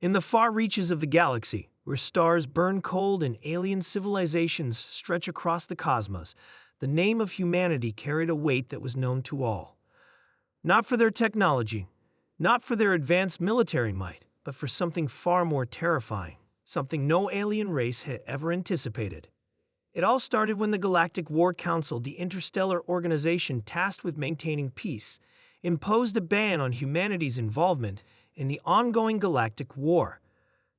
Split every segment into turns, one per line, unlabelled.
In the far reaches of the galaxy, where stars burn cold and alien civilizations stretch across the cosmos, the name of humanity carried a weight that was known to all. Not for their technology, not for their advanced military might, but for something far more terrifying, something no alien race had ever anticipated. It all started when the Galactic War Council, the interstellar organization tasked with maintaining peace, imposed a ban on humanity's involvement in the ongoing galactic war.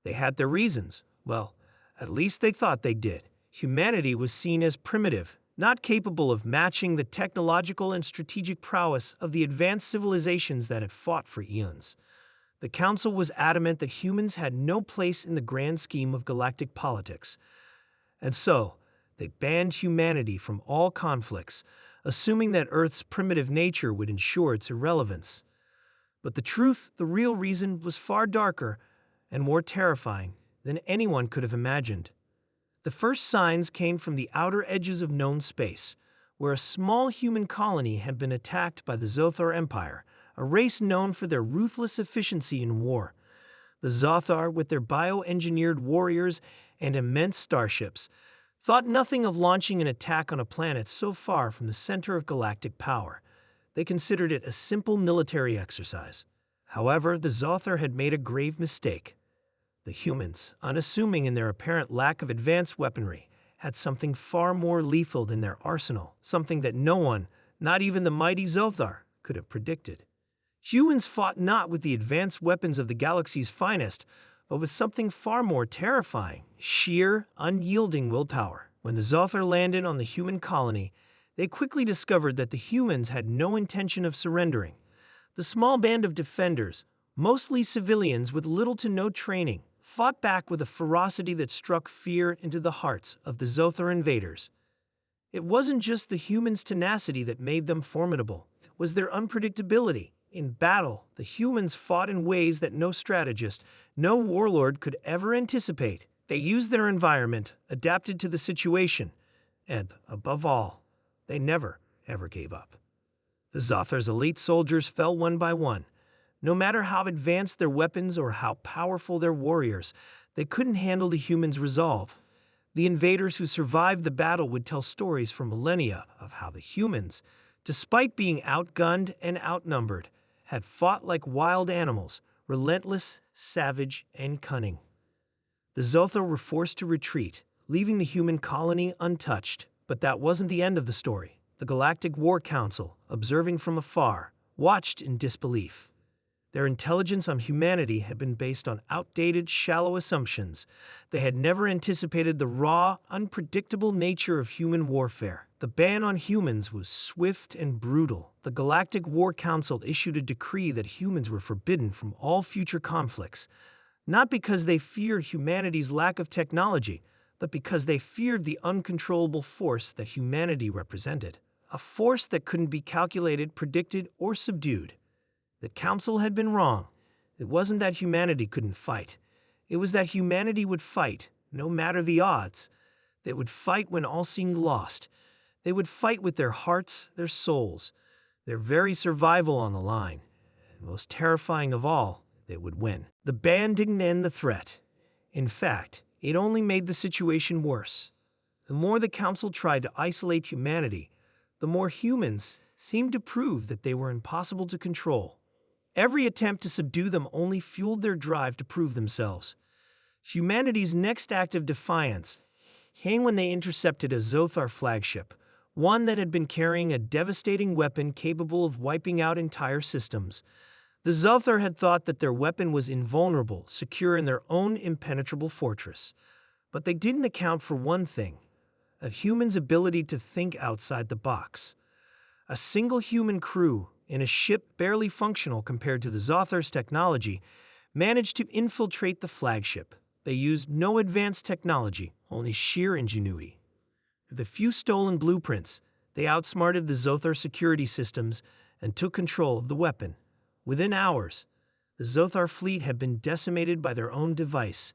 They had their reasons. Well, at least they thought they did. Humanity was seen as primitive, not capable of matching the technological and strategic prowess of the advanced civilizations that had fought for eons. The Council was adamant that humans had no place in the grand scheme of galactic politics. And so, they banned humanity from all conflicts, assuming that Earth's primitive nature would ensure its irrelevance. But the truth, the real reason, was far darker and more terrifying than anyone could have imagined. The first signs came from the outer edges of known space, where a small human colony had been attacked by the Zothar Empire, a race known for their ruthless efficiency in war. The Zothar, with their bioengineered warriors and immense starships, thought nothing of launching an attack on a planet so far from the center of galactic power. They considered it a simple military exercise. However, the Zothar had made a grave mistake. The humans, unassuming in their apparent lack of advanced weaponry, had something far more lethal than their arsenal, something that no one, not even the mighty Zothar, could have predicted. Humans fought not with the advanced weapons of the galaxy's finest, but with something far more terrifying: sheer, unyielding willpower. When the Zothar landed on the human colony, they quickly discovered that the humans had no intention of surrendering. The small band of defenders, mostly civilians with little to no training, fought back with a ferocity that struck fear into the hearts of the Zothar invaders. It wasn't just the humans' tenacity that made them formidable, it was their unpredictability. In battle, the humans fought in ways that no strategist, no warlord could ever anticipate. They used their environment, adapted to the situation, and, above all, they never, ever gave up. The Zothar's elite soldiers fell one by one. No matter how advanced their weapons or how powerful their warriors, they couldn't handle the humans' resolve. The invaders who survived the battle would tell stories for millennia of how the humans, despite being outgunned and outnumbered, had fought like wild animals, relentless, savage, and cunning. The Zothar were forced to retreat, leaving the human colony untouched. But that wasn't the end of the story. The Galactic War Council, observing from afar, watched in disbelief. Their intelligence on humanity had been based on outdated, shallow assumptions. They had never anticipated the raw, unpredictable nature of human warfare. The ban on humans was swift and brutal. The Galactic War Council issued a decree that humans were forbidden from all future conflicts, not because they feared humanity's lack of technology, but because they feared the uncontrollable force that humanity represented, a force that couldn't be calculated, predicted, or subdued. The Council had been wrong. It wasn't that humanity couldn't fight. It was that humanity would fight, no matter the odds. They would fight when all seemed lost. They would fight with their hearts, their souls, their very survival on the line. And most terrifying of all, they would win. The ban didn't end the threat. In fact, it only made the situation worse. The more the Council tried to isolate humanity, the more humans seemed to prove that they were impossible to control. Every attempt to subdue them only fueled their drive to prove themselves. Humanity's next act of defiance came when they intercepted a Zothar flagship, one that had been carrying a devastating weapon capable of wiping out entire systems. The Zothar had thought that their weapon was invulnerable, secure in their own impenetrable fortress. But they didn't account for one thing: a human's ability to think outside the box. A single human crew, in a ship barely functional compared to the Zothar's technology, managed to infiltrate the flagship. They used no advanced technology, only sheer ingenuity. With a few stolen blueprints, they outsmarted the Zothar security systems and took control of the weapon. Within hours, the Zothar fleet had been decimated by their own device,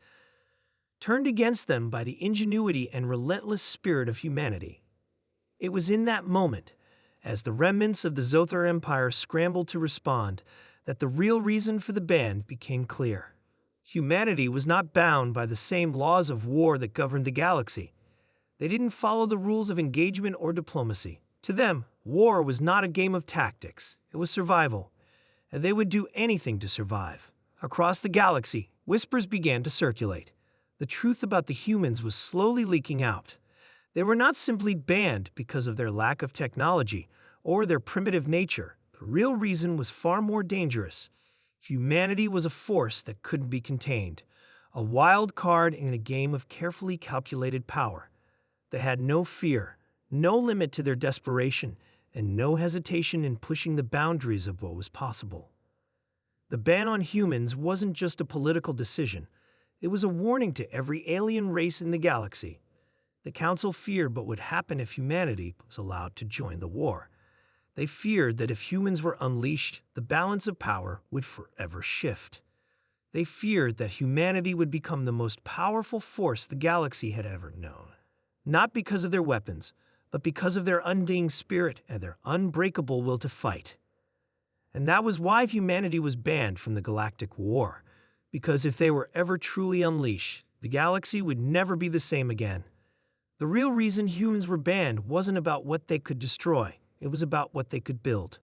turned against them by the ingenuity and relentless spirit of humanity. It was in that moment, as the remnants of the Zothar Empire scrambled to respond, that the real reason for the ban became clear. Humanity was not bound by the same laws of war that governed the galaxy. They didn't follow the rules of engagement or diplomacy. To them, war was not a game of tactics, it was survival, and they would do anything to survive. Across the galaxy, whispers began to circulate. The truth about the humans was slowly leaking out. They were not simply banned because of their lack of technology or their primitive nature. The real reason was far more dangerous. Humanity was a force that couldn't be contained, a wild card in a game of carefully calculated power. They had no fear, no limit to their desperation, and no hesitation in pushing the boundaries of what was possible. The ban on humans wasn't just a political decision. It was a warning to every alien race in the galaxy. The Council feared what would happen if humanity was allowed to join the war. They feared that if humans were unleashed, the balance of power would forever shift. They feared that humanity would become the most powerful force the galaxy had ever known. Not because of their weapons, but because of their undying spirit and their unbreakable will to fight. And that was why humanity was banned from the Galactic War, because if they were ever truly unleashed, the galaxy would never be the same again. The real reason humans were banned wasn't about what they could destroy, it was about what they could build.